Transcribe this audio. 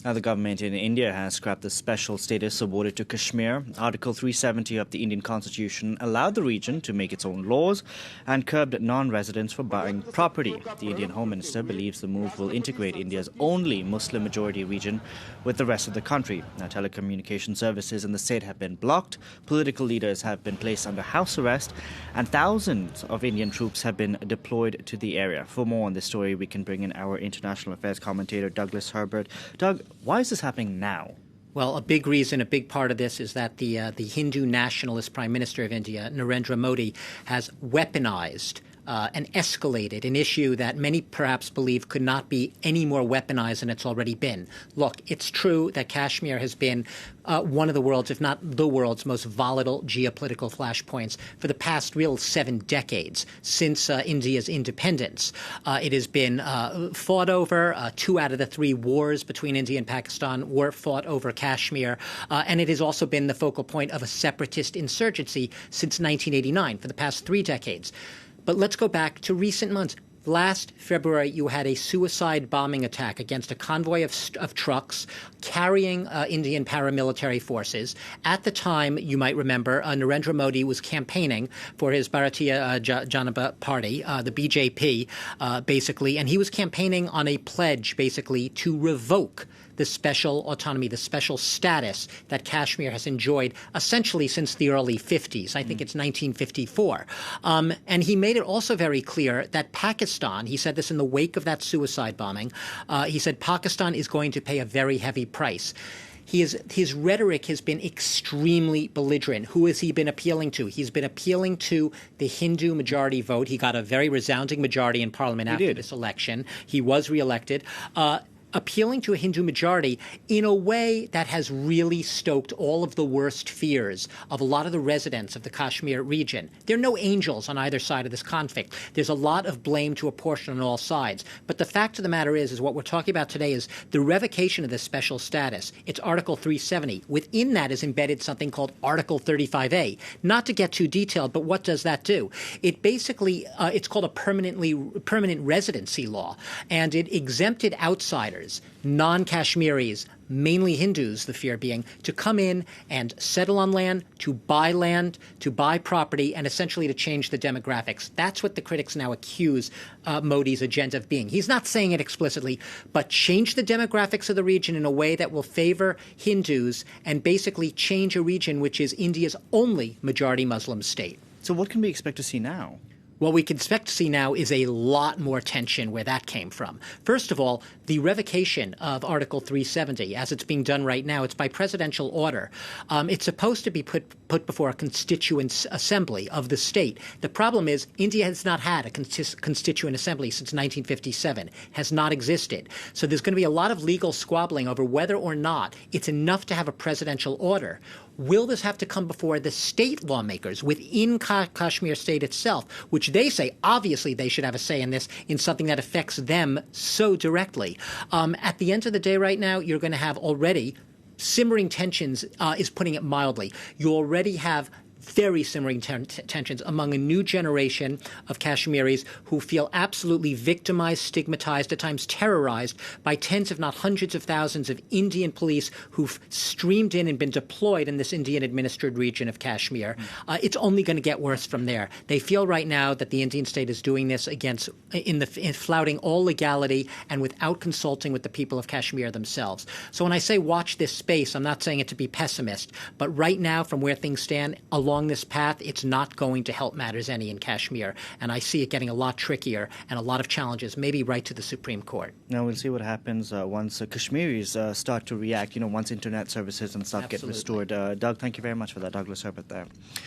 Now, the government in India has scrapped the special status awarded to Kashmir. Article 370 of the Indian Constitution allowed the region to make its own laws and curbed non-residents for buying property. The Indian Home Minister believes the move will integrate India's only Muslim-majority region with the rest of the country. Now, telecommunication services in the state have been blocked, political leaders have been placed under house arrest, and thousands of Indian troops have been deployed to the area. For more on this story, we can bring in our international affairs commentator, Douglas Herbert. Doug, why is this happening now? Well, a big reason, a big part of this is that the Hindu nationalist Prime Minister of India, Narendra Modi, has weaponized and escalated an issue that many perhaps believe could not be any more weaponized than it's already been. Look, it's true that Kashmir has been one of the world's, if not the world's, most volatile geopolitical flashpoints for the past 7 decades since India's independence. It has been fought over. 2 out of the 3 wars between India and Pakistan were fought over Kashmir. And it has also been the focal point of a separatist insurgency since 1989, for the past 3 decades. But let's go back to recent months. Last February, you had a suicide bombing attack against a convoy of trucks carrying Indian paramilitary forces. At the time, you might remember, Narendra Modi was campaigning for his Bharatiya Janata Party, the BJP, basically, and he was campaigning on a pledge, basically, to revoke the special autonomy, the special status that Kashmir has enjoyed essentially since the early 50s. I think it's 1954. And he made it also very clear that Pakistan, he said this in the wake of that suicide bombing, he said Pakistan is going to pay a very heavy price. His rhetoric has been extremely belligerent. Who has he been appealing to? He's been appealing to the Hindu majority vote. He got a very resounding majority in parliament after this election. He was reelected. Appealing to a Hindu majority in a way that has really stoked all of the worst fears of a lot of the residents of the Kashmir region. There are no angels on either side of this conflict. There's a lot of blame to apportion on all sides. But the fact of the matter is what we're talking about today is the revocation of this special status. It's Article 370. Within that is embedded something called Article 35A. Not to get too detailed, but what does that do? It basically, it's called a permanent residency law, and it exempted outsiders, non-Kashmiris, mainly Hindus, the fear being, to come in and settle on land, to buy property, and essentially to change the demographics. That's what the critics now accuse Modi's agenda of being. He's not saying it explicitly, but change the demographics of the region in a way that will favor Hindus and basically change a region which is India's only majority Muslim state. So what can we expect to see now? What we can expect to see now is a lot more tension where that came from. First of all, the revocation of Article 370, as it's being done right now, it's by presidential order. It's supposed to be put before a constituent assembly of the state. The problem is India has not had a constituent assembly since 1957, has not existed. So there's going to be a lot of legal squabbling over whether or not it's enough to have a presidential order. Will this have to come before the state lawmakers within Kashmir state itself, which they say obviously they should have a say in this, in something that affects them so directly? At the end of the day right now, you're going to have already simmering tensions, is putting it mildly. You already have very simmering tensions among a new generation of Kashmiris who feel absolutely victimized, stigmatized, at times terrorized by tens, if not hundreds of thousands of Indian police who've streamed in and been deployed in this Indian-administered region of Kashmir. It's only going to get worse from there. They feel right now that the Indian state is doing this in flouting all legality and without consulting with the people of Kashmir themselves. So when I say watch this space, I'm not saying it to be pessimist, but right now, from where things stand, along this path, it's not going to help matters any in Kashmir. And I see it getting a lot trickier and a lot of challenges, maybe right to the Supreme Court. Now, we'll see what happens once Kashmiris start to react, once internet services and stuff get restored. Doug, thank you very much for that. Douglas Herbert there.